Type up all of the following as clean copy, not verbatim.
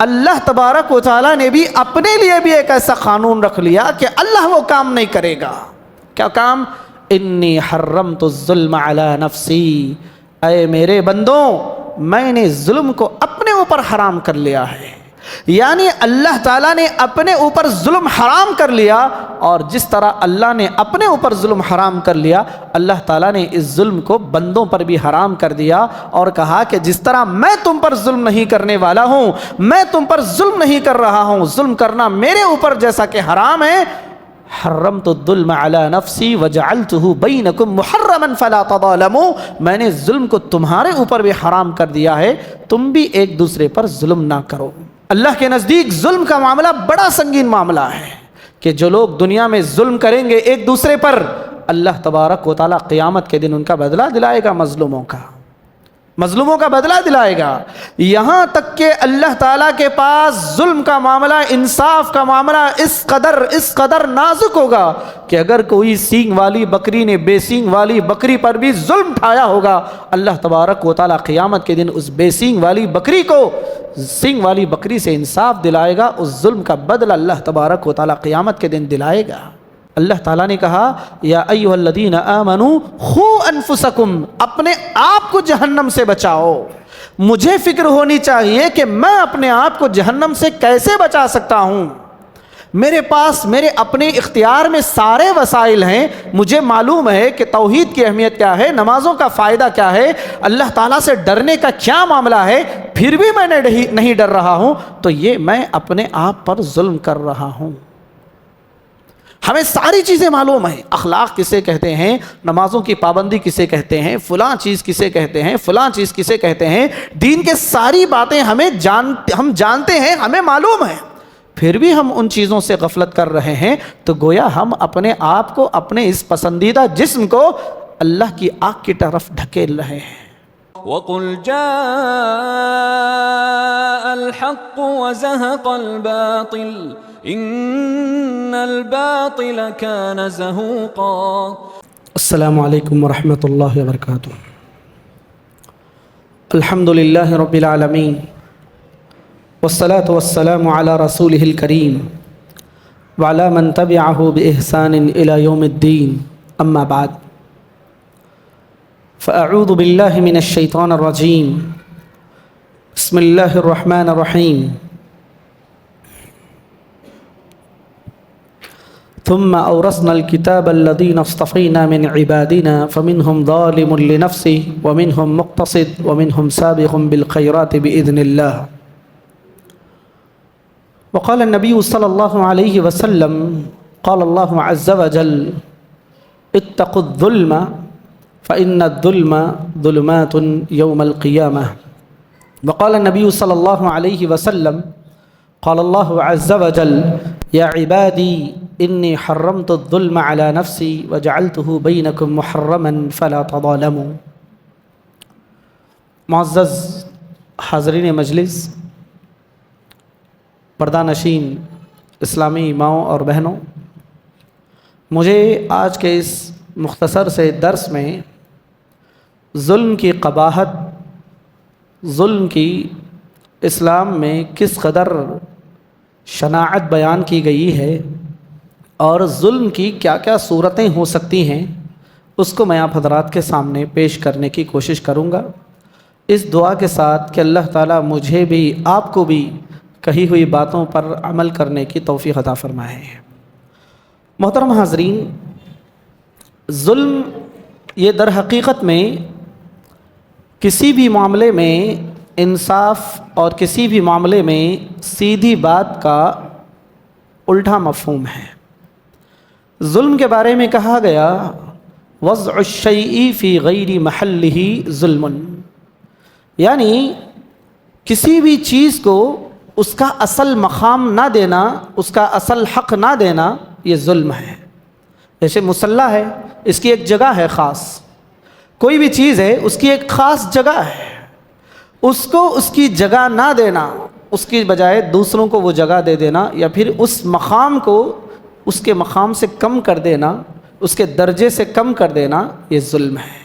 اللہ تبارک و تعالیٰ نے بھی اپنے لیے بھی ایک ایسا قانون رکھ لیا کہ اللہ وہ کام نہیں کرے گا. کیا کام؟ انی حرمت الظلم علی نفسی، اے میرے بندوں میں نے ظلم کو اپنے اوپر حرام کر لیا ہے. یعنی اللہ تعالیٰ نے اپنے اوپر ظلم حرام کر لیا، اور جس طرح اللہ نے اپنے اوپر ظلم حرام کر لیا، اللہ تعالیٰ نے اس ظلم کو بندوں پر بھی حرام کر دیا اور کہا کہ جس طرح میں تم پر ظلم نہیں کرنے والا ہوں، میں تم پر ظلم نہیں کر رہا ہوں، ظلم کرنا میرے اوپر جیسا کہ حرام ہے، حرمت الظلم علی نفسی وجعلتہ بینکم محرما فلا تظالموا، میں نے ظلم کو تمہارے اوپر بھی حرام کر دیا ہے، تم بھی ایک دوسرے پر ظلم نہ کرو. اللہ کے نزدیک ظلم کا معاملہ بڑا سنگین معاملہ ہے کہ جو لوگ دنیا میں ظلم کریں گے ایک دوسرے پر، اللہ تبارک و تعالیٰ قیامت کے دن ان کا بدلہ دلائے گا، مظلوموں کا بدلہ دلائے گا. یہاں تک کہ اللہ تعالیٰ کے پاس ظلم کا معاملہ، انصاف کا معاملہ اس قدر نازک ہوگا کہ اگر کوئی سینگ والی بکری نے بے سینگ والی بکری پر بھی ظلم اٹھایا ہوگا، اللہ تبارک و تعالیٰ قیامت کے دن اس بے سینگ والی بکری کو سینگ والی بکری سے انصاف دلائے گا، اس ظلم کا بدلہ اللہ تبارک و تعالیٰ قیامت کے دن دلائے گا. اللہ تعالیٰ نے کہا یا ایھا الذین آمنوا قوا انفسکم، اپنے آپ کو جہنم سے بچاؤ. مجھے فکر ہونی چاہیے کہ میں اپنے آپ کو جہنم سے کیسے بچا سکتا ہوں. میرے پاس میرے اپنے اختیار میں سارے وسائل ہیں، مجھے معلوم ہے کہ توحید کی اہمیت کیا ہے، نمازوں کا فائدہ کیا ہے، اللہ تعالیٰ سے ڈرنے کا کیا معاملہ ہے، پھر بھی میں نہیں ڈر رہا ہوں، تو یہ میں اپنے آپ پر ظلم کر رہا ہوں. ہمیں ساری چیزیں معلوم ہیں، اخلاق کسے کہتے ہیں، نمازوں کی پابندی کسے کہتے ہیں، فلاں چیز کسے کہتے ہیں، فلاں چیز کسے کہتے ہیں، دین کے ساری باتیں ہم جانتے ہیں، ہمیں معلوم ہے، پھر بھی ہم ان چیزوں سے غفلت کر رہے ہیں. تو گویا ہم اپنے آپ کو، اپنے اس پسندیدہ جسم کو اللہ کی آگ کی طرف ڈھکیل رہے ہیں. وَقُلْ جَاءَ الْحَقُّ وَزَهَقَ الْبَاطِلُ إِنَّ الْبَاطِلَ كَانَ زَهُوقًا. السلام علیکم ورحمۃ اللہ وبرکاتہ. الحمد للہ رب العالمین والصلاة والسلام علی رسولہ الکریم وعلی من تبعہ بإحسان الی یوم الدین. اما بعد، فاعوذ باللہ من الشیطان الرجیم. بسم اللہ الرحمن الرحیم. ثم أورثنا الكتاب الذين اصطفينا من عبادنا فمنهم ظالم لنفسه ومنهم مقتصد ومنهم سابق بالخيرات بإذن الله. وقال النبي صلى الله عليه وسلم قال الله عز وجل اتقوا الظلم فإن الظلم ظلمات يوم القيامة. وقال النبي صلى الله عليه وسلم قال الله عز وجل يا عبادي إني حرمت الظلم على نفسي وجعلته بينكم محرما فلا تظالموا. معزز حاضرین مجلس، پردہ نشین اسلامی ماؤں اور بہنوں، مجھے آج کے اس مختصر سے درس میں ظلم کی قباحت، ظلم کی اسلام میں کس قدر شناعت بیان کی گئی ہے اور ظلم کی کیا کیا صورتیں ہو سکتی ہیں، اس کو میں آپ حضرات کے سامنے پیش کرنے کی کوشش کروں گا، اس دعا کے ساتھ کہ اللہ تعالیٰ مجھے بھی آپ کو بھی کہی ہوئی باتوں پر عمل کرنے کی توفیق عطا فرمائے. محترم حاضرین، ظلم یہ در حقیقت میں کسی بھی معاملے میں انصاف اور کسی بھی معاملے میں سیدھی بات کا الٹا مفہوم ہے. ظلم کے بارے میں کہا گیا وضع الشیء فی غیر محلہ ظلم، یعنی کسی بھی چیز کو اس کا اصل مقام نہ دینا، اس کا اصل حق نہ دینا، یہ ظلم ہے. جیسے مصلی ہے، اس کی ایک جگہ ہے خاص، کوئی بھی چیز ہے اس کی ایک خاص جگہ ہے، اس کو اس کی جگہ نہ دینا، اس کی بجائے دوسروں کو وہ جگہ دے دینا، یا پھر اس مقام کو اس کے مقام سے کم کر دینا، اس کے درجے سے کم کر دینا، یہ ظلم ہے.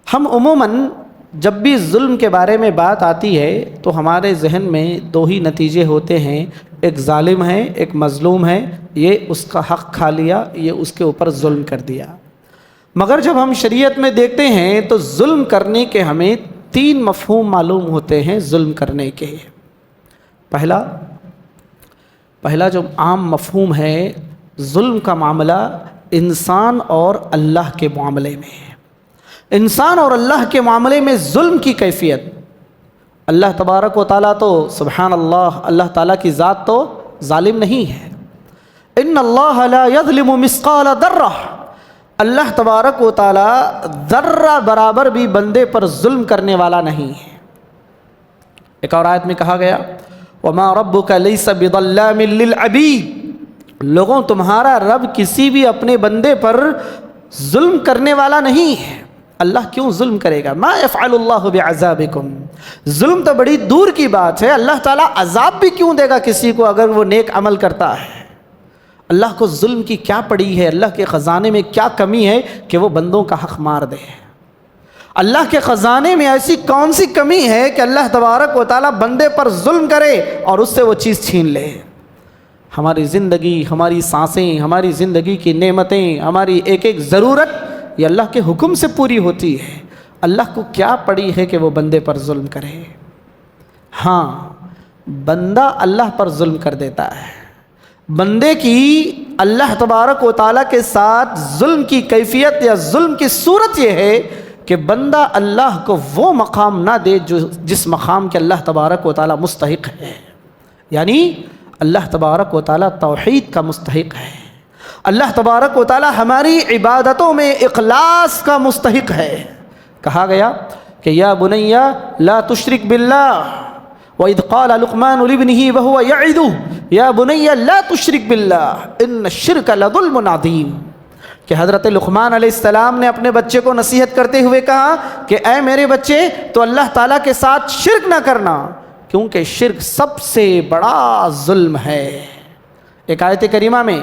ہم عموماً جب بھی ظلم کے بارے میں بات آتی ہے تو ہمارے ذہن میں دو ہی نتیجے ہوتے ہیں، ایک ظالم ہے، ایک مظلوم ہے، یہ اس کا حق کھا لیا، یہ اس کے اوپر ظلم کر دیا۔ مگر جب ہم شریعت میں دیکھتے ہیں تو ظلم کرنے کے ہمیں 3 مفہوم معلوم ہوتے ہیں ظلم کرنے کے۔ پہلا جو عام مفہوم ہے، ظلم کا معاملہ انسان اور اللہ کے معاملے میں ہے۔ انسان اور اللہ کے معاملے میں ظلم کی کیفیت، اللہ تبارک و تعالیٰ تو سبحان اللہ تعالیٰ کی ذات تو ظالم نہیں ہے۔ ان اللہ لا یظلم مثقال ذرہ، اللہ تبارک و تعالیٰ ذرہ برابر بھی بندے پر ظلم کرنے والا نہیں ہے۔ ایک اور آیت میں کہا گیا وما ربک لیس بظلام للعبید، لوگوں تمہارا رب کسی بھی اپنے بندے پر ظلم کرنے والا نہیں ہے۔ اللہ کیوں ظلم کرے گا؟ ما یفعل اللہ بعذابکم، ظلم تو بڑی دور کی بات ہے، اللہ تعالیٰ عذاب بھی کیوں دے گا کسی کو اگر وہ نیک عمل کرتا ہے؟ اللہ کو ظلم کی کیا پڑی ہے؟ اللہ کے خزانے میں کیا کمی ہے کہ وہ بندوں کا حق مار دے؟ اللہ کے خزانے میں ایسی کون سی کمی ہے کہ اللہ تبارک و تعالیٰ بندے پر ظلم کرے اور اس سے وہ چیز چھین لے؟ ہماری زندگی، ہماری سانسیں، ہماری زندگی کی نعمتیں، ہماری ایک ایک ضرورت یہ اللہ کے حکم سے پوری ہوتی ہے۔ اللہ کو کیا پڑی ہے کہ وہ بندے پر ظلم کرے؟ ہاں، بندہ اللہ پر ظلم کر دیتا ہے۔ بندے کی اللہ تبارک و تعالیٰ کے ساتھ ظلم کی کیفیت یا ظلم کی صورت یہ ہے کہ بندہ اللہ کو وہ مقام نہ دے جس مقام کے اللہ تبارک و تعالیٰ مستحق ہے۔ یعنی اللہ تبارک و تعالیٰ توحید کا مستحق ہے، اللہ تبارک و تعالیٰ ہماری عبادتوں میں اخلاص کا مستحق ہے۔ کہا گیا کہ یا بنی لا تشرک باللہ، وَإِذْ قَالَ لُقْمَانُ لِابْنِهِ وَهُوَ يَعِظُهُ يَا بُنَيَّ لَا تُشْرِكْ بِاللَّهِ إِنَّ الشِّرْكَ لَظُلْمٌ عَظِيمٌ، کہ حضرت لقمان علیہ السلام نے اپنے بچے کو نصیحت کرتے ہوئے کہا کہ اے میرے بچے تو اللہ تعالیٰ کے ساتھ شرک نہ کرنا، کیونکہ شرک سب سے بڑا ظلم ہے۔ ایک آیت کریمہ میں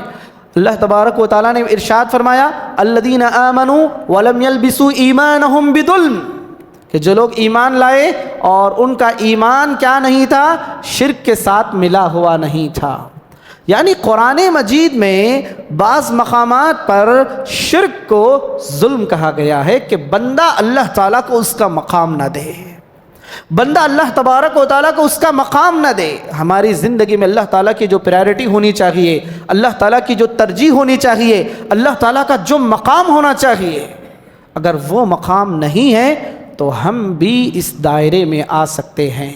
اللہ تبارک و تعالیٰ نے ارشاد فرمایا الذین آمنوا ولم یلبسوا ایمانہم بظلم، کہ جو لوگ ایمان لائے اور ان کا ایمان کیا نہیں تھا؟ شرک کے ساتھ ملا ہوا نہیں تھا۔ یعنی قرآن مجید میں بعض مقامات پر شرک کو ظلم کہا گیا ہے کہ بندہ اللہ تعالیٰ کو اس کا مقام نہ دے، بندہ اللہ تبارک و تعالیٰ کو اس کا مقام نہ دے۔ ہماری زندگی میں اللہ تعالیٰ کی جو پرائرٹی ہونی چاہیے، اللہ تعالیٰ کی جو ترجیح ہونی چاہیے، اللہ تعالیٰ کا جو مقام ہونا چاہیے، اگر وہ مقام نہیں ہے تو ہم بھی اس دائرے میں آ سکتے ہیں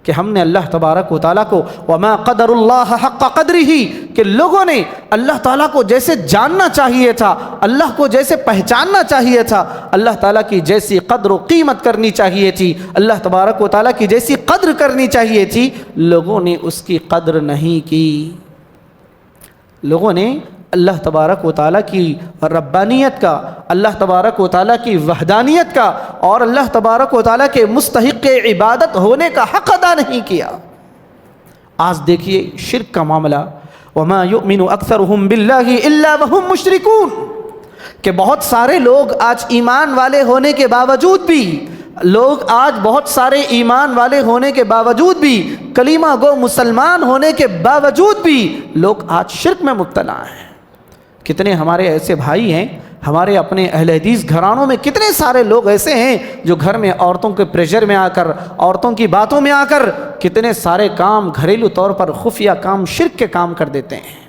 کہ ہم نے اللہ تبارک و تعالیٰ کو وما قدر اللہ حق قدرہ، کہ لوگوں نے اللہ تعالیٰ کو جیسے جاننا چاہیے تھا، اللہ کو جیسے پہچاننا چاہیے تھا، اللہ تعالیٰ کی جیسی قدر و قیمت کرنی چاہیے تھی، اللہ تبارک و تعالیٰ کی جیسی قدر کرنی چاہیے تھی، لوگوں نے اس کی قدر نہیں کی۔ لوگوں نے اللہ تبارک و تعالیٰ کی ربانیت کا، اللہ تبارک و تعالیٰ کی وحدانیت کا اور اللہ تبارک و تعالیٰ کے مستحق عبادت ہونے کا حق ادا نہیں کیا۔ آج دیکھیے شرک کا معاملہ، وما یؤمن اکثرهم باللہ الا وهم مشرکون، کہ بہت سارے لوگ آج ایمان والے ہونے کے باوجود بھی، بہت سارے ایمان والے ہونے کے باوجود بھی، کلمہ گو مسلمان ہونے کے باوجود بھی لوگ آج شرک میں مبتلا ہیں۔ کتنے ہمارے ایسے بھائی ہیں، ہمارے اپنے اہل حدیث گھرانوں میں کتنے سارے لوگ ایسے ہیں جو گھر میں عورتوں کے پریشر میں آ کر، عورتوں کی باتوں میں آ کر کتنے سارے کام گھریلو طور پر خفیہ کام، شرک کے کام کر دیتے ہیں۔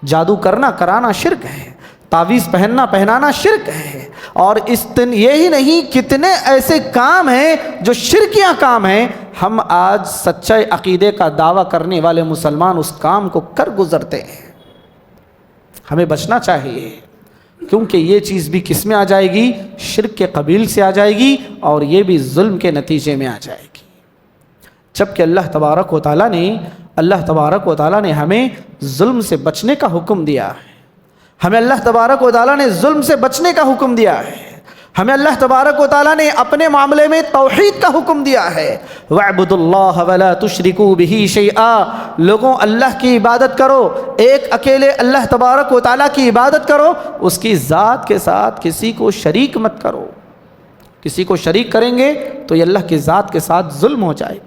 جادو کرنا کرانا شرک ہے، تعویذ پہننا پہنانا شرک ہے، اور یہی نہیں کتنے ایسے کام ہیں جو شرکیاں کام ہیں۔ ہم آج سچے عقیدے کا دعویٰ کرنے والے مسلمان اس کام کو کر گزرتے ہیں۔ ہمیں بچنا چاہیے، کیونکہ یہ چیز بھی کس میں آ جائے گی؟ شرک کے قبیل سے آ جائے گی، اور یہ بھی ظلم کے نتیجے میں آ جائے گی۔ جبکہ اللہ تبارک و تعالیٰ نے ہمیں ظلم سے بچنے کا حکم دیا ہے، ہمیں اللہ تبارک و تعالیٰ نے ظلم سے بچنے کا حکم دیا ہے، ہمیں اللہ تبارک و تعالیٰ نے اپنے معاملے میں توحید کا حکم دیا ہے۔ وَاعْبُدُوا اللَّهَ وَلَا تُشْرِكُوا بِهِ شَيْئًا، لوگوں اللہ کی عبادت کرو، ایک اکیلے اللہ تبارک و تعالیٰ کی عبادت کرو، اس کی ذات کے ساتھ کسی کو شریک مت کرو۔ کسی کو شریک کریں گے تو یہ اللہ کی ذات کے ساتھ ظلم ہو جائے.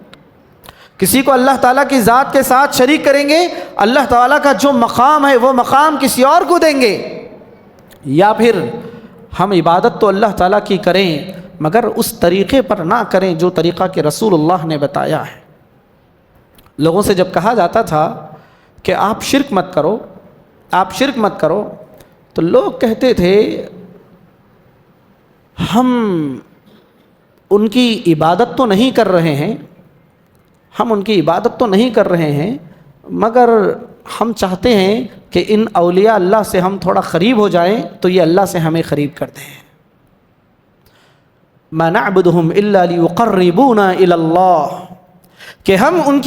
کسی کو اللہ تعالیٰ کی ذات کے ساتھ شریک کریں گے, اللہ تعالیٰ کا جو مقام ہے وہ مقام کسی اور کو دیں گے. یا پھر ہم عبادت تو اللہ تعالیٰ کی کریں مگر اس طریقے پر نہ کریں جو طریقہ کہ رسول اللہ نے بتایا ہے. لوگوں سے جب کہا جاتا تھا کہ آپ شرک مت کرو, آپ شرک مت کرو, تو لوگ کہتے تھے ہم ان کی عبادت تو نہیں کر رہے ہیں, ہم ان کی عبادت تو نہیں کر رہے ہیں مگر ہم چاہتے ہیں کہ ان اولیاء اللہ سے ہم تھوڑا قریب ہو جائیں تو یہ اللہ سے ہمیں قریب کرتے ہیں. ما نعبدهم الا ليقربونا الى اللہ, کہ ہم ان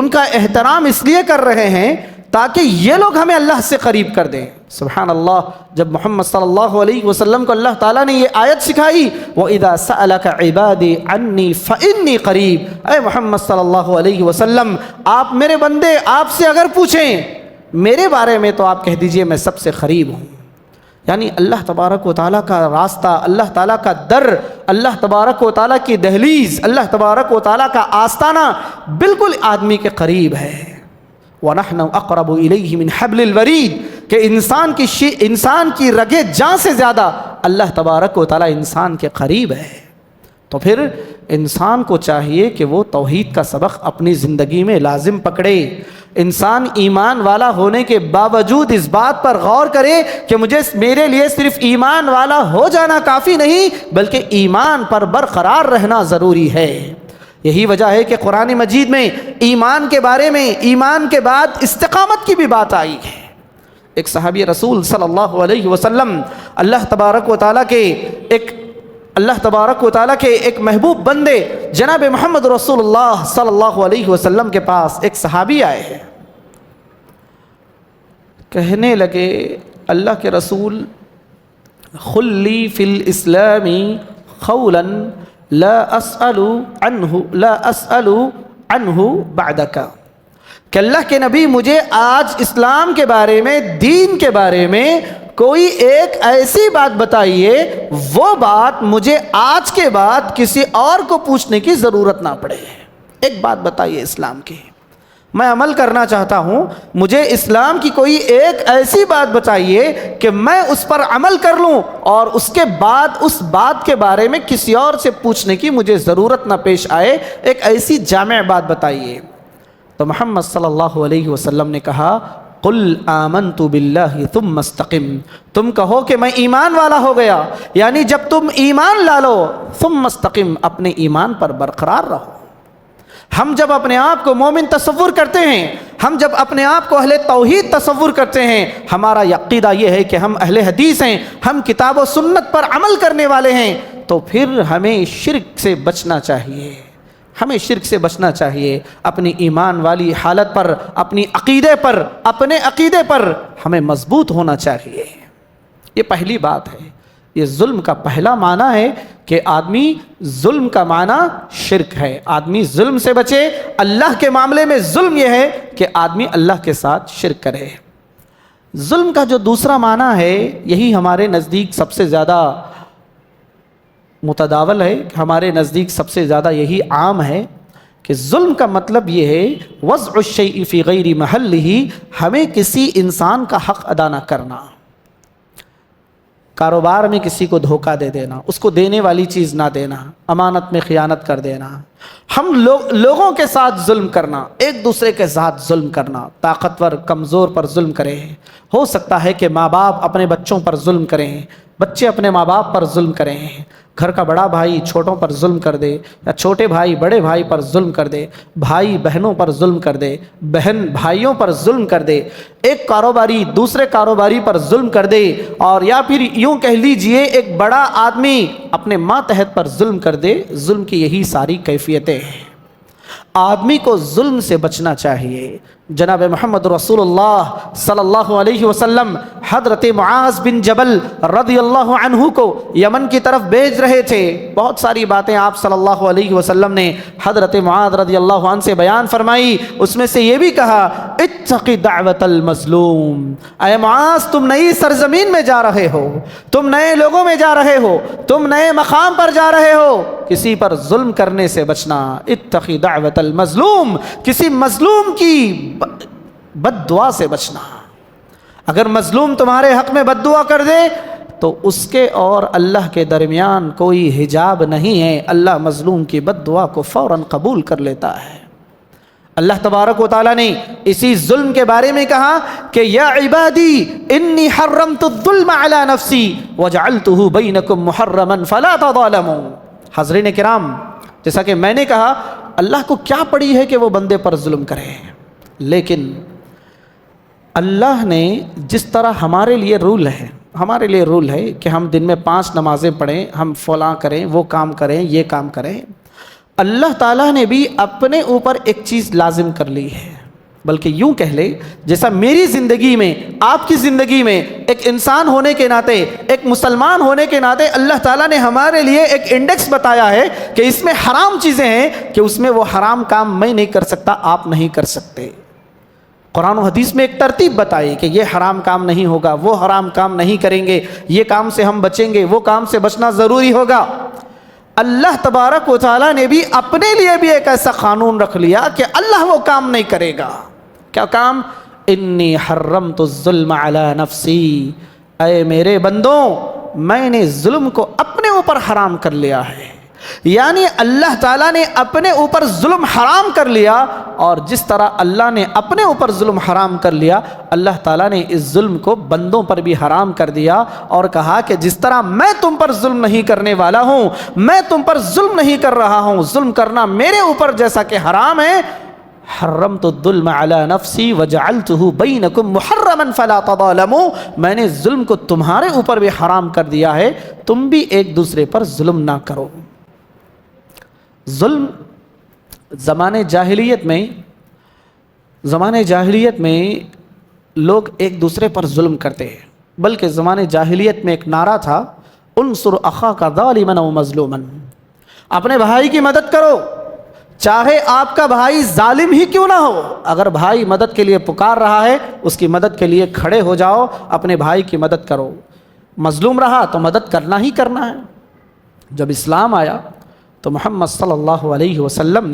کا احترام اس لیے کر رہے ہیں تاکہ یہ لوگ ہمیں اللہ سے قریب کر دیں. سبحان اللہ. جب محمد صلی اللہ علیہ وسلم کو اللہ تعالیٰ نے یہ آیت سکھائی, وَإِذَا سَأَلَكَ عِبَادِي عَنِّي فَإِنِّي قَرِيب, اے محمد صلی اللہ علیہ وسلم آپ میرے بندے آپ سے اگر پوچھیں میرے بارے میں تو آپ کہہ دیجئے میں سب سے قریب ہوں. یعنی اللہ تبارک و تعالیٰ کا راستہ, اللہ تعالیٰ کا در, اللہ تبارک و تعالیٰ کی دہلیز, اللہ تبارک و تعالیٰ کا آستانہ بالکل آدمی کے قریب ہے. وَنَحْنُ أَقْرَبُ إِلَيْهِ مِنْ حَبْلِ الْوَرِيدِ, کہ انسان کی رگے جاں سے زیادہ اللہ تبارک و تعالیٰ انسان کے قریب ہے. تو پھر انسان کو چاہیے کہ وہ توحید کا سبق اپنی زندگی میں لازم پکڑے. انسان ایمان والا ہونے کے باوجود اس بات پر غور کرے کہ میرے لیے صرف ایمان والا ہو جانا کافی نہیں بلکہ ایمان پر برقرار رہنا ضروری ہے. یہی وجہ ہے کہ قرآن مجید میں ایمان کے بارے میں ایمان کے بعد استقامت کی بھی بات آئی ہے. ایک صحابی رسول صلی اللہ علیہ وسلم اللہ تبارک و تعالیٰ کے ایک محبوب بندے جناب محمد رسول اللہ صلی اللہ علیہ وسلم کے پاس ایک صحابی آئے ہیں. کہنے لگے اللہ کے رسول خلی فی الاسلام قولا لا اسأل عنہ بعدک, کہ اللہ کے نبی مجھے آج اسلام کے بارے میں, دین کے بارے میں کوئی ایک ایسی بات بتائیے وہ بات مجھے آج کے بعد کسی اور کو پوچھنے کی ضرورت نہ پڑے. ایک بات بتائیے اسلام کی, میں عمل کرنا چاہتا ہوں, مجھے اسلام کی کوئی ایک ایسی بات بتائیے کہ میں اس پر عمل کر لوں اور اس کے بعد اس بات کے بارے میں کسی اور سے پوچھنے کی مجھے ضرورت نہ پیش آئے. ایک ایسی جامع بات بتائیے. تو محمد صلی اللہ علیہ وسلم نے کہا قل آمنت باللہ ثم استقم, تم کہو کہ میں ایمان والا ہو گیا, یعنی جب تم ایمان لا لو ثم استقم, اپنے ایمان پر برقرار رہو. ہم جب اپنے آپ کو مومن تصور کرتے ہیں, ہم جب اپنے آپ کو اہل توحید تصور کرتے ہیں, ہمارا عقیدہ یہ ہے کہ ہم اہل حدیث ہیں, ہم کتاب و سنت پر عمل کرنے والے ہیں, تو پھر ہمیں شرک سے بچنا چاہیے. ہمیں شرک سے بچنا چاہیے. اپنی ایمان والی حالت پر, اپنے عقیدے پر ہمیں مضبوط ہونا چاہیے. یہ پہلی بات ہے. یہ ظلم کا پہلا معنی ہے کہ آدمی, ظلم کا معنی شرک ہے, آدمی ظلم سے بچے. اللہ کے معاملے میں ظلم یہ ہے کہ آدمی اللہ کے ساتھ شرک کرے. ظلم کا جو دوسرا معنی ہے یہی ہمارے نزدیک سب سے زیادہ متداول ہے, ہمارے نزدیک سب سے زیادہ یہی عام ہے کہ ظلم کا مطلب یہ ہے وضع الشیء فی غیر محلہ, ہمیں کسی انسان کا حق ادا نہ کرنا. کاروبار میں کسی کو دھوکہ دے دینا, اس کو دینے والی چیز نہ دینا, امانت میں خیانت کر دینا, ہم لوگوں کے ساتھ ظلم کرنا, ایک دوسرے کے ساتھ ظلم کرنا, طاقتور کمزور پر ظلم کریں. ہو سکتا ہے کہ ماں باپ اپنے بچوں پر ظلم کریں, بچے اپنے ماں باپ پر ظلم کریں, گھر کا بڑا بھائی چھوٹوں پر ظلم کر دے, یا چھوٹے بھائی بڑے بھائی پر ظلم کر دے, بھائی بہنوں پر ظلم کر دے, بہن بھائیوں پر ظلم کر دے, ایک کاروباری دوسرے کاروباری پر ظلم کر دے, اور یا پھر یوں کہہ لیجئے ایک بڑا آدمی اپنے ماتحت پر ظلم کر دے. ظلم کی یہی ساری کیفیتیں ہیں. آدمی کو ظلم سے بچنا چاہیے۔ جناب محمد رسول اللہ صلی اللہ علیہ وسلم حضرت معاذ بن جبل رضی اللہ عنہ کو یمن کی طرف بھیج رہے تھے۔ بہت ساری باتیں آپ صلی اللہ علیہ وسلم نے حضرت معاذ رضی اللہ عنہ سے بیان فرمائی، اس میں سے یہ بھی کہا اتق دعوت المظلوم، اے معاذ تم نئی سرزمین میں جا رہے ہو، تم نئے لوگوں میں جا رہے ہو، تم نئے مقام پر جا رہے ہو، کسی پر ظلم کرنے سے بچنا۔ اتق دعوت المظلوم، کسی مظلوم کی بد دعا سے بچنا۔ اگر مظلوم تمہارے حق میں بد دعا کر دے تو اس کے اور اللہ کے درمیان کوئی حجاب نہیں ہے، اللہ مظلوم کی بد دعا کو فوراً قبول کر لیتا ہے۔ اللہ تبارک و تعالیٰ نے اسی ظلم کے بارے میں کہا کہ یا عبادی انی حرمت الظلم علی نفسی وجعلتہ بینکم محرما فلا تظالموا۔ حاضرین کرام، جیسا کہ میں نے کہا اللہ کو کیا پڑی ہے کہ وہ بندے پر ظلم کرے، لیکن اللہ نے جس طرح ہمارے لیے رول ہے کہ ہم دن میں 5 نمازیں پڑھیں، ہم فلاں کریں، وہ کام کریں، یہ کام کریں، اللہ تعالیٰ نے بھی اپنے اوپر ایک چیز لازم کر لی ہے۔ بلکہ یوں کہہ لے، جیسا میری زندگی میں، آپ کی زندگی میں، ایک انسان ہونے کے ناطے، ایک مسلمان ہونے کے ناطے اللہ تعالیٰ نے ہمارے لیے ایک انڈیکس بتایا ہے کہ اس میں حرام چیزیں ہیں، کہ اس میں وہ حرام کام میں نہیں کر سکتا، آپ نہیں کر سکتے۔ قرآن و حدیث میں ایک ترتیب بتائی کہ یہ حرام کام نہیں ہوگا، وہ حرام کام نہیں کریں گے، یہ کام سے ہم بچیں گے، وہ کام سے بچنا ضروری ہوگا۔ اللہ تبارک و تعالیٰ نے بھی اپنے لیے بھی ایک ایسا قانون رکھ لیا کہ اللہ وہ کام نہیں کرے گا۔ کیا کام؟ انی حرمت الظلم علی نفسی، اے میرے بندوں میں نے ظلم کو اپنے اوپر حرام کر لیا ہے۔ یعنی اللہ تعالیٰ نے اپنے اوپر ظلم حرام کر لیا، اور جس طرح اللہ نے اپنے اوپر ظلم حرام کر لیا، اللہ تعالیٰ نے اس ظلم کو بندوں پر بھی حرام کر دیا، اور کہا کہ جس طرح میں تم پر ظلم نہیں کرنے والا ہوں، میں تم پر ظلم نہیں کر رہا ہوں، ظلم کرنا میرے اوپر جیسا کہ حرام ہے، حرمت الظلم علی نفسی وجعلتہ بینکم محرما فلا تظالموا، میں نے ظلم کو تمہارے اوپر بھی حرام کر دیا ہے، تم بھی ایک دوسرے پر ظلم نہ کرو۔ ظلم زمانے جاہلیت میں لوگ ایک دوسرے پر ظلم کرتے ہیں، بلکہ زمانے جاہلیت میں ایک نعرہ تھا انصر اخاک ظالما او مظلوما، اپنے بھائی کی مدد کرو، چاہے آپ کا بھائی ظالم ہی کیوں نہ ہو، اگر بھائی مدد کے لیے پکار رہا ہے اس کی مدد کے لیے کھڑے ہو جاؤ، اپنے بھائی کی مدد کرو، مظلوم رہا تو مدد کرنا ہی کرنا ہے۔ جب اسلام آیا تو محمد صلی اللہ علیہ وسلم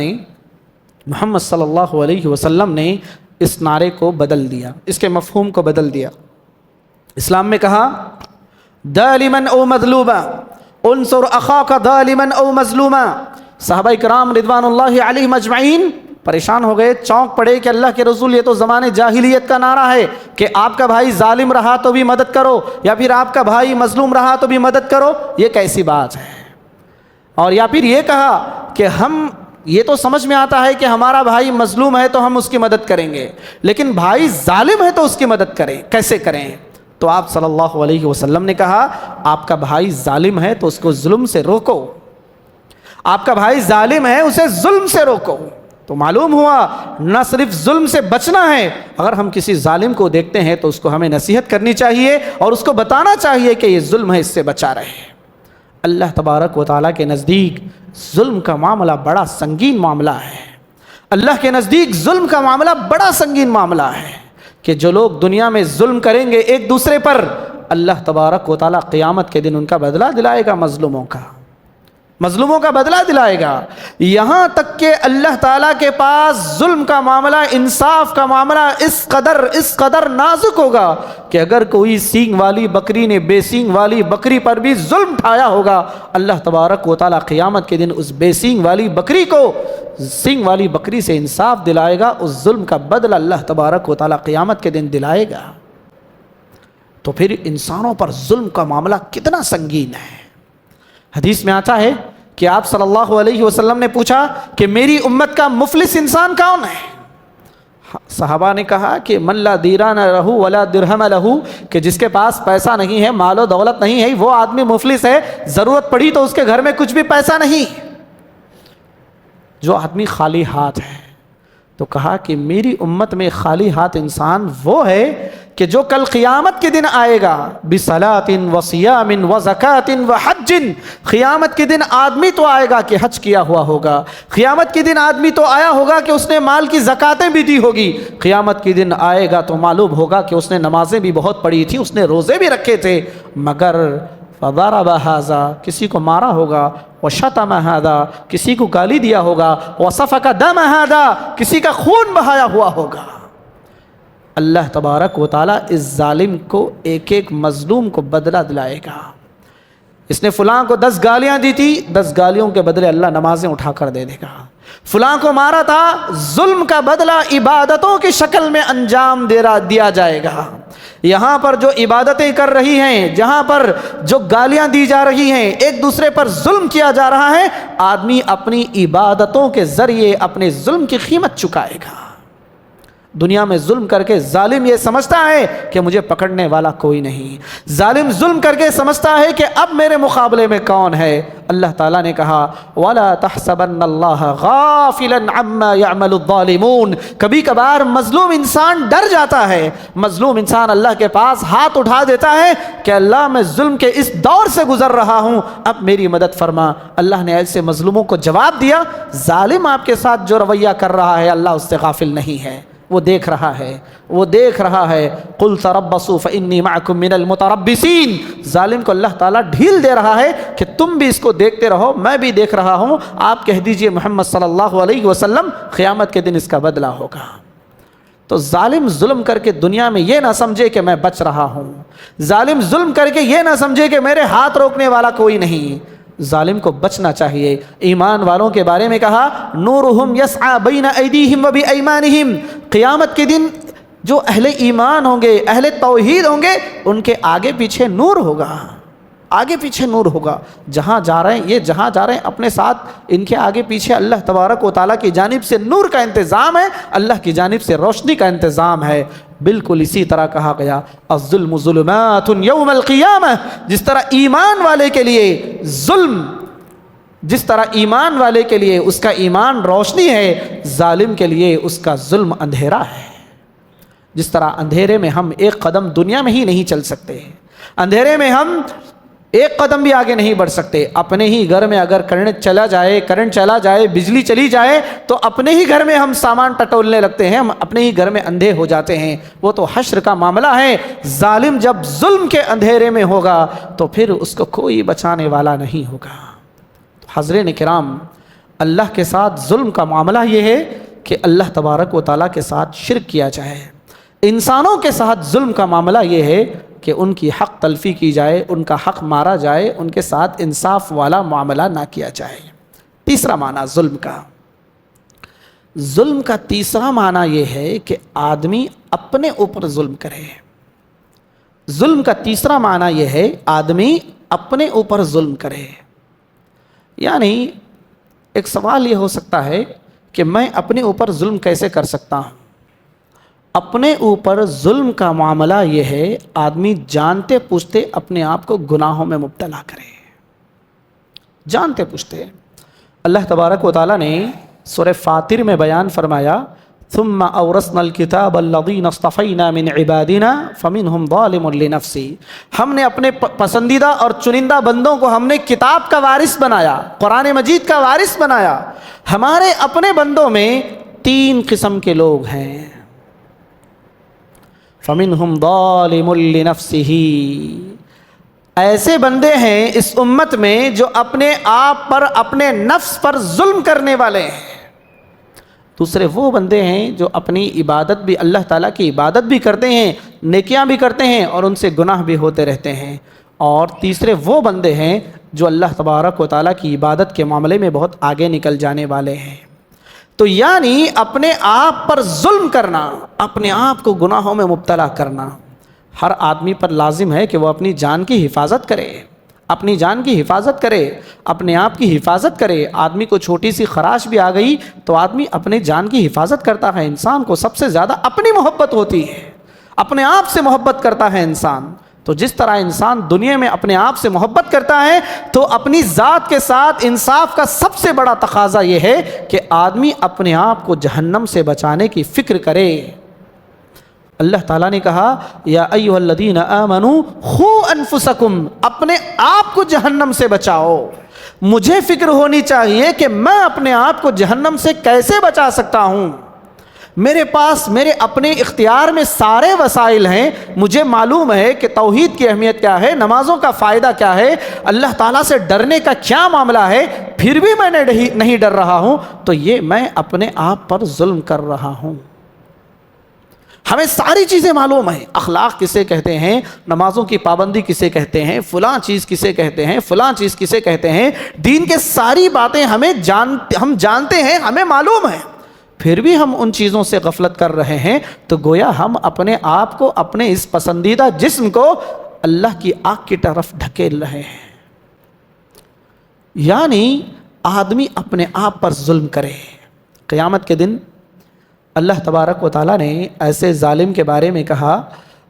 نے اس نعرے کو بدل دیا، اس کے مفہوم کو بدل دیا۔ اسلام میں کہا ظالما او مظلوما، انصر اخاک ظالما او مظلوما۔ صحابہ کرام رضوان اللہ علیہم اجمعین پریشان ہو گئے، چونک پڑے کہ اللہ کے رسول یہ تو زمانے جاہلیت کا نعرہ ہے کہ آپ کا بھائی ظالم رہا تو بھی مدد کرو، یا پھر آپ کا بھائی مظلوم رہا تو بھی مدد کرو، یہ کیسی بات ہے؟ اور یا پھر یہ کہا کہ ہم یہ تو سمجھ میں آتا ہے کہ ہمارا بھائی مظلوم ہے تو ہم اس کی مدد کریں گے، لیکن بھائی ظالم ہے تو اس کی مدد کریں، کیسے کریں؟ تو آپ صلی اللہ علیہ وسلم نے کہا آپ کا بھائی ظالم ہے تو اس کو ظلم سے روکو، آپ کا بھائی ظالم ہے اسے ظلم سے روکو۔ تو معلوم ہوا نہ صرف ظلم سے بچنا ہے، اگر ہم کسی ظالم کو دیکھتے ہیں تو اس کو ہمیں نصیحت کرنی چاہیے اور اس کو بتانا چاہیے کہ یہ ظلم ہے، اس سے بچا رہے۔ اللہ تبارک و تعالیٰ کے نزدیک ظلم کا معاملہ بڑا سنگین معاملہ ہے، اللہ کے نزدیک ظلم کا معاملہ بڑا سنگین معاملہ ہے کہ جو لوگ دنیا میں ظلم کریں گے ایک دوسرے پر، اللہ تبارک و تعالیٰ قیامت کے دن ان کا بدلہ دلائے گا، مظلوموں کا بدلہ دلائے گا۔ یہاں تک کہ اللہ تعالیٰ کے پاس ظلم کا معاملہ، انصاف کا معاملہ اس قدر نازک ہوگا کہ اگر کوئی سینگ والی بکری نے بے سینگ والی بکری پر بھی ظلم ٹھایا ہوگا، اللہ تبارک و تعالیٰ قیامت کے دن اس بے سینگ والی بکری کو سینگ والی بکری سے انصاف دلائے گا، اس ظلم کا بدلہ اللہ تبارک و تعالیٰ قیامت کے دن دلائے گا۔ تو پھر انسانوں پر ظلم کا معاملہ کتنا سنگین ہے۔ حدیث میں آتا ہے کہ آپ صلی اللہ علیہ وسلم نے پوچھا کہ میری امت کا مفلس انسان کون ہے؟ صحابہ نے کہا کہ من لا دیران لہو ولا درہم لہو، کہ جس کے پاس پیسہ نہیں ہے، مال و دولت نہیں ہے، وہ آدمی مفلس ہے، ضرورت پڑی تو اس کے گھر میں کچھ بھی پیسہ نہیں۔ جو آدمی خالی ہاتھ ہے، تو کہا کہ میری امت میں خالی ہاتھ انسان وہ ہے کہ جو کل قیامت کے دن آئے گا بصلاۃ وصیام وزکات وحج۔ قیامت کے دن آدمی تو آئے گا کہ حج کیا ہوا ہوگا، قیامت کے دن آدمی تو آیا ہوگا کہ اس نے مال کی زکاتیں بھی دی ہوگی، قیامت کے دن آئے گا تو معلوم ہوگا کہ اس نے نمازیں بھی بہت پڑھی تھی، اس نے روزے بھی رکھے تھے، مگر فضرب ھذا، کسی کو مارا ہوگا، وشتم ھذا، کسی کو گالی دیا ہوگا، وسفک دم ھذا، کسی کا خون بہایا ہوا ہوگا۔ اللہ تبارک و تعالیٰ اس ظالم کو ایک ایک مظلوم کو بدلہ دلائے گا۔ اس نے فلاں کو 10 گالیاں دی تھی، 10 گالیوں کے بدلے اللہ نمازیں اٹھا کر دے گا۔ فلاں کو مارا تھا، ظلم کا بدلہ عبادتوں کی شکل میں انجام دیا جائے گا۔ یہاں پر جو عبادتیں کر رہی ہیں، جہاں پر جو گالیاں دی جا رہی ہیں، ایک دوسرے پر ظلم کیا جا رہا ہے، آدمی اپنی عبادتوں کے ذریعے اپنے ظلم کی قیمت چکائے گا۔ دنیا میں ظلم کر کے ظالم یہ سمجھتا ہے کہ مجھے پکڑنے والا کوئی نہیں، ظالم ظلم کر کے سمجھتا ہے کہ اب میرے مقابلے میں کون ہے۔ اللہ تعالیٰ نے کہا وَلَا تَحْسَبَنَّ اللَّهَ غَافِلًا عَمَّا يَعْمَلُ الظَّالِمُونَ۔ کبھی کبھار مظلوم انسان ڈر جاتا ہے، مظلوم انسان اللہ کے پاس ہاتھ اٹھا دیتا ہے کہ اللہ میں ظلم کے اس دور سے گزر رہا ہوں، اب میری مدد فرما۔ اللہ نے ایسے مظلوموں کو جواب دیا، ظالم آپ کے ساتھ جو رویہ کر رہا ہے اللہ اس سے غافل نہیں ہے، وہ دیکھ رہا ہے، وہ دیکھ رہا ہے۔ قُلْ تَرَبَّصُوا فَإِنِّي مَعَكُمْ مِنَ الْمُتَرَبِّصِينَ۔ ظالم کو اللہ تعالیٰ ڈھیل دے رہا ہے کہ تم بھی اس کو دیکھتے رہو، میں بھی دیکھ رہا ہوں۔ آپ کہہ دیجئے محمد صلی اللہ علیہ وسلم قیامت کے دن اس کا بدلہ ہوگا۔ تو ظالم ظلم کر کے دنیا میں یہ نہ سمجھے کہ میں بچ رہا ہوں، ظالم ظلم کر کے یہ نہ سمجھے کہ میرے ہاتھ روکنے والا کوئی نہیں۔ ظالم کو بچنا چاہیے۔ ایمان والوں کے بارے میں کہا نورہم یسعی بین ایدیہم و بایمانہم، قیامت کے دن جو اہل ایمان ہوں گے، اہل توحید ہوں گے، ان کے آگے پیچھے نور ہوگا، آگے پیچھے نور ہوگا۔ جہاں جا رہے ہیں، یہ جہاں جا رہے ہیں اپنے ساتھ ان کے آگے پیچھے اللہ تبارک و تعالیٰ کی جانب سے نور کا انتظام ہے، اللہ کی جانب سے روشنی کا انتظام ہے۔ بالکل اسی طرح کہا گیا الظلم ظلمات یوم القیامہ، جس طرح ایمان والے کے لیے ظلم، جس طرح ایمان والے کے لیے اس کا ایمان روشنی ہے، ظالم کے لیے اس کا ظلم اندھیرا ہے۔ جس طرح اندھیرے میں ہم ایک قدم دنیا میں ہی نہیں چل سکتے، اندھیرے میں ہم ایک قدم بھی آگے نہیں بڑھ سکتے۔ اپنے ہی گھر میں اگر کرنٹ چلا جائے، بجلی چلی جائے تو اپنے ہی گھر میں ہم سامان ٹٹولنے لگتے ہیں، ہم اپنے ہی گھر میں اندھے ہو جاتے ہیں۔ وہ تو حشر کا معاملہ ہے، ظالم جب ظلم کے اندھیرے میں ہوگا تو پھر اس کو کوئی بچانے والا نہیں ہوگا۔ حضرین کرام، اللہ کے ساتھ ظلم کا معاملہ یہ ہے کہ اللہ تبارک و تعالیٰ کے ساتھ شرک کیا جائے۔ انسانوں کے ساتھ ظلم کا معاملہ یہ ہے کہ ان کی حق تلفی کی جائے، ان کا حق مارا جائے، ان کے ساتھ انصاف والا معاملہ نہ کیا جائے۔ تیسرا معنی ظلم کا، ظلم کا تیسرا معنی یہ ہے کہ آدمی اپنے اوپر ظلم کرے۔ ظلم کا تیسرا معنی یہ ہے آدمی اپنے اوپر ظلم کرے۔ یعنی ایک سوال یہ ہو سکتا ہے کہ میں اپنے اوپر ظلم کیسے کر سکتا ہوں؟ اپنے اوپر ظلم کا معاملہ یہ ہے آدمی جانتے پوچھتے اپنے آپ کو گناہوں میں مبتلا کرے، جانتے پوچھتے۔ اللہ تبارک و تعالیٰ نے سورہ فاطر میں بیان فرمایا ثم اورثنا الکتاب الذین اصطفینا من عبادنا فمنہم ظالم لنفسہ۔ ہم نے اپنے پسندیدہ اور چنندہ بندوں کو ہم نے کتاب کا وارث بنایا، قرآن مجید کا وارث بنایا۔ ہمارے اپنے بندوں میں 3 قسم کے لوگ ہیں، فَمِنْهُمْ ظَالِمٌ لِنَفْسِهِ، ایسے بندے ہیں اس امت میں جو اپنے آپ پر، اپنے نفس پر ظلم کرنے والے ہیں۔ دوسرے وہ بندے ہیں جو اپنی عبادت بھی، اللہ تعالیٰ کی عبادت بھی کرتے ہیں، نیکیاں بھی کرتے ہیں اور ان سے گناہ بھی ہوتے رہتے ہیں۔ اور تیسرے وہ بندے ہیں جو اللہ تبارک و تعالیٰ کی عبادت کے معاملے میں بہت آگے نکل جانے والے ہیں۔ تو یعنی اپنے آپ پر ظلم کرنا، اپنے آپ کو گناہوں میں مبتلا کرنا، ہر آدمی پر لازم ہے کہ وہ اپنی جان کی حفاظت کرے، اپنی جان کی حفاظت کرے، اپنے آپ کی حفاظت کرے۔ آدمی کو چھوٹی سی خراش بھی آ گئی تو آدمی اپنے جان کی حفاظت کرتا ہے۔ انسان کو سب سے زیادہ اپنی محبت ہوتی ہے، اپنے آپ سے محبت کرتا ہے انسان۔ تو جس طرح انسان دنیا میں اپنے آپ سے محبت کرتا ہے تو اپنی ذات کے ساتھ انصاف کا سب سے بڑا تقاضا یہ ہے کہ آدمی اپنے آپ کو جہنم سے بچانے کی فکر کرے۔ اللہ تعالیٰ نے کہا یا ایھا الذین آمنوا قوا انفسکم، اپنے آپ کو جہنم سے بچاؤ۔ مجھے فکر ہونی چاہیے کہ میں اپنے آپ کو جہنم سے کیسے بچا سکتا ہوں۔ میرے پاس میرے اپنے اختیار میں سارے وسائل ہیں، مجھے معلوم ہے کہ توحید کی اہمیت کیا ہے، نمازوں کا فائدہ کیا ہے، اللہ تعالیٰ سے ڈرنے کا کیا معاملہ ہے، پھر بھی میں نہیں ڈر رہا ہوں، تو یہ میں اپنے آپ پر ظلم کر رہا ہوں۔ ہمیں ساری چیزیں معلوم ہیں، اخلاق کسے کہتے ہیں، نمازوں کی پابندی کسے کہتے ہیں، فلاں چیز کسے کہتے ہیں، فلاں چیز کسے کہتے ہیں، دین کے ساری باتیں ہم جانتے ہیں، ہمیں معلوم ہے، پھر بھی ہم ان چیزوں سے غفلت کر رہے ہیں، تو گویا ہم اپنے آپ کو، اپنے اس پسندیدہ جسم کو اللہ کی آگ کی طرف ڈھکیل رہے ہیں۔ یعنی آدمی اپنے آپ پر ظلم کرے۔ قیامت کے دن اللہ تبارک و تعالیٰ نے ایسے ظالم کے بارے میں کہا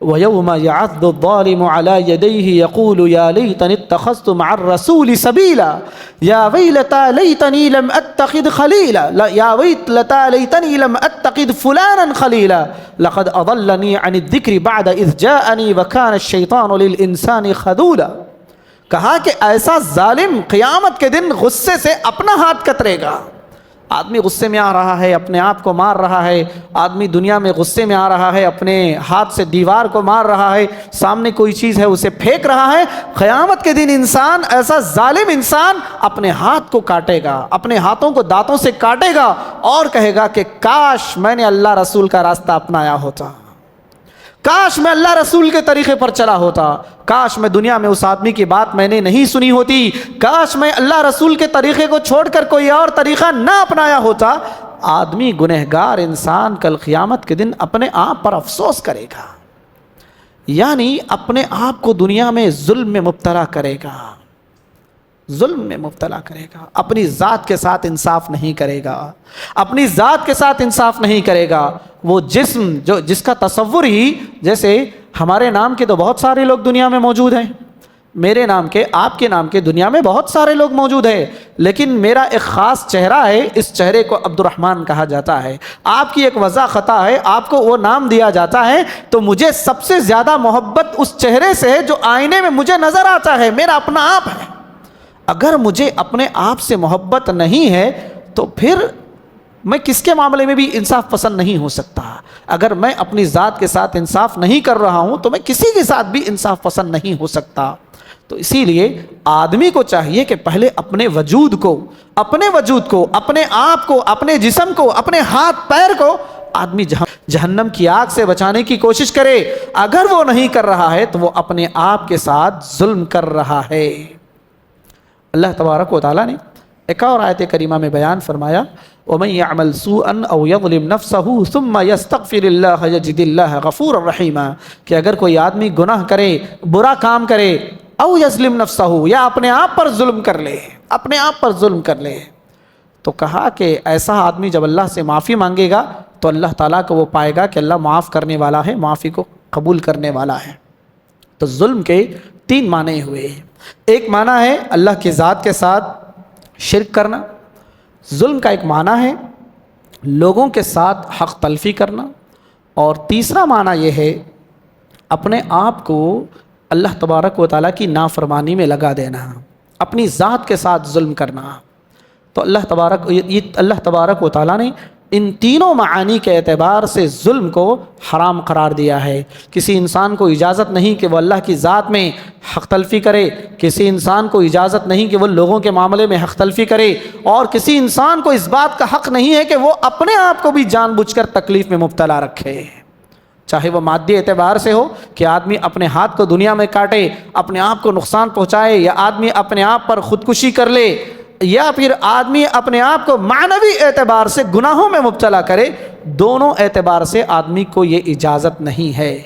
وَيَوْمَ يَعَضُّ الظَّالِمُ عَلَى يَدَيْهِ يَقُولُ يَا لَيْتَنِي اتَّخَذْتُ مَعَ الرَّسُولِ سَبِيلًا يَا وَيْلَتَى لَيْتَنِي لَمْ أَتَّخِذْ خَلِيلًا يَا وَيْلَتَى لَيْتَنِي لَمْ أَتَّخِذْ فُلَانًا خَلِيلًا لَقَدْ أَضَلَّنِي عَنِ الذِّكْرِ بَعْدَ إِذْ جَاءَنِي وَكَانَ الشَّيْطَانُ لِلْإِنسَانِ خَذُولًا۔ کہا کہ ایسا ظالم قیامت کے دن غصے سے اپنا ہاتھ کترے گا۔ آدمی غصے میں آ رہا ہے، اپنے آپ کو مار رہا ہے، آدمی دنیا میں غصے میں آ رہا ہے، اپنے ہاتھ سے دیوار کو مار رہا ہے، سامنے کوئی چیز ہے اسے پھینک رہا ہے۔ قیامت کے دن انسان، ایسا ظالم انسان اپنے ہاتھ کو کاٹے گا، اپنے ہاتھوں کو دانتوں سے کاٹے گا اور کہے گا کہ کاش میں نے اللہ رسول کا راستہ اپنایا ہوتا، کاش میں اللہ رسول کے طریقے پر چلا ہوتا، کاش میں دنیا میں اس آدمی کی بات میں نے نہیں سنی ہوتی، کاش میں اللہ رسول کے طریقے کو چھوڑ کر کوئی اور طریقہ نہ اپنایا ہوتا۔ آدمی گنہگار انسان کل قیامت کے دن اپنے آپ پر افسوس کرے گا، یعنی اپنے آپ کو دنیا میں ظلم میں مبتلا کرے گا، ظلم میں مبتلا کرے گا، اپنی ذات کے ساتھ انصاف نہیں کرے گا، اپنی ذات کے ساتھ انصاف نہیں کرے گا۔ وہ جسم جس کا تصور ہی، جیسے ہمارے نام کے تو بہت سارے لوگ دنیا میں موجود ہیں، میرے نام کے، آپ کے نام کے دنیا میں بہت سارے لوگ موجود ہیں، لیکن میرا ایک خاص چہرہ ہے، اس چہرے کو عبد الرحمن کہا جاتا ہے، آپ کی ایک وضع خطا ہے، آپ کو وہ نام دیا جاتا ہے، تو مجھے سب سے زیادہ محبت اس چہرے سے ہے جو آئینے میں مجھے نظر آتا ہے، میرا اپنا آپ ہے۔ اگر مجھے اپنے آپ سے محبت نہیں ہے تو پھر میں کس کے معاملے میں بھی انصاف پسند نہیں ہو سکتا۔ اگر میں اپنی ذات کے ساتھ انصاف نہیں کر رہا ہوں تو میں کسی کے ساتھ بھی انصاف پسند نہیں ہو سکتا۔ تو اسی لیے آدمی کو چاہیے کہ پہلے اپنے وجود کو، اپنے آپ کو، اپنے جسم کو، اپنے ہاتھ پیر کو آدمی جہنم کی آگ سے بچانے کی کوشش کرے۔ اگر وہ نہیں کر رہا ہے تو وہ اپنے آپ کے ساتھ ظلم کر رہا ہے۔ اللہ تبارک و تعالیٰ نے ایک اور آیت کریمہ میں بیان فرمایا وَمَن يَعْمَلْ سُوءًا أَوْ يَظْلِمْ نَفْسَهُ ثُمَّ يَسْتَغْفِرِ اللَّهَ يَجِدِ اللَّهَ غَفُورًا رَحِيمًا، کہ اگر کوئی آدمی گناہ کرے، برا کام کرے، او یظلم نفسه، یا اپنے آپ پر ظلم کر لے، اپنے آپ پر ظلم کر لے، تو کہا کہ ایسا آدمی جب اللہ سے معافی مانگے گا تو اللہ تعالیٰ کو وہ پائے گا کہ اللہ معاف کرنے والا ہے، معافی کو قبول کرنے والا ہے۔ تو ظلم کے تین معنی ہوئے، ایک معنی ہے اللہ کی ذات کے ساتھ شرک کرنا، ظلم کا ایک معنی ہے لوگوں کے ساتھ حق تلفی کرنا، اور تیسرا معنی یہ ہے اپنے آپ کو اللہ تبارک و تعالیٰ کی نافرمانی میں لگا دینا، اپنی ذات کے ساتھ ظلم کرنا۔ تو اللہ تبارک و تعالیٰ نے ان تینوں معانی کے اعتبار سے ظلم کو حرام قرار دیا ہے۔ کسی انسان کو اجازت نہیں کہ وہ اللہ کی ذات میں حق تلفی کرے، کسی انسان کو اجازت نہیں کہ وہ لوگوں کے معاملے میں حق تلفی کرے، اور کسی انسان کو اس بات کا حق نہیں ہے کہ وہ اپنے آپ کو بھی جان بوجھ کر تکلیف میں مبتلا رکھے، چاہے وہ مادی اعتبار سے ہو کہ آدمی اپنے ہاتھ کو دنیا میں کاٹے، اپنے آپ کو نقصان پہنچائے، یا آدمی اپنے آپ پر خودکشی کر لے، یا پھر آدمی اپنے آپ کو معنوی اعتبار سے گناہوں میں مبتلا کرے، دونوں اعتبار سے آدمی کو یہ اجازت نہیں ہے۔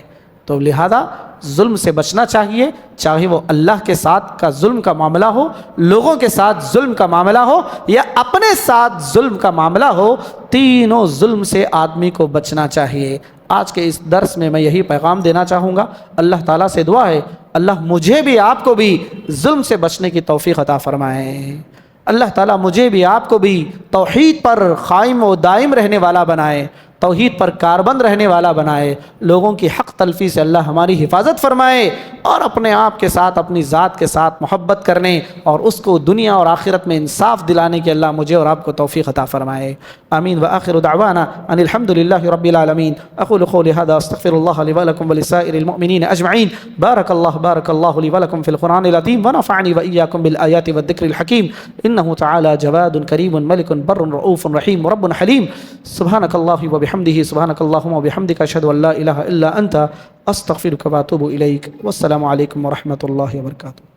تو لہذا ظلم سے بچنا چاہیے، چاہے وہ اللہ کے ساتھ کا ظلم کا معاملہ ہو، لوگوں کے ساتھ ظلم کا معاملہ ہو، یا اپنے ساتھ ظلم کا معاملہ ہو، تینوں ظلم سے آدمی کو بچنا چاہیے۔ آج کے اس درس میں یہی پیغام دینا چاہوں گا. اللہ تعالیٰ سے دعا ہے اللہ مجھے بھی آپ کو بھی ظلم سے بچنے کی توفیق عطا فرمائے. اللہ تعالیٰ مجھے بھی آپ کو بھی توحید پر قائم و دائم رہنے والا بنائے, توحید پر کاربند رہنے والا بنائے. لوگوں کی حق تلفی سے اللہ ہماری حفاظت فرمائے اور اپنے آپ کے ساتھ اپنی ذات کے ساتھ محبت کرنے اور اس کو دنیا اور آخرت میں انصاف دلانے کے اللہ مجھے اور آپ کو توفیق عطا فرمائے. آمین. وآخر دعوانا ان الحمد للہ رب العالمین. اقول قولی هذا استغفر اللہ لی ولکم ولسائر المؤمنین اجمعین. بارک اللہ لی ولکم فی القرآن العظیم ونفعنی وإیاکم بالآیات والذکر الحکیم. انہ تعالی جواد کریم ملک بر رؤوف رحیم رب حلیم. سبحانک اللہ وبحمدہ سبحانک اللہم وبحمدک اشہد ان لا الہ الا انت استغفرک واتوب الیک. والسلام علیکم ورحمۃ اللہ وبرکاتہ.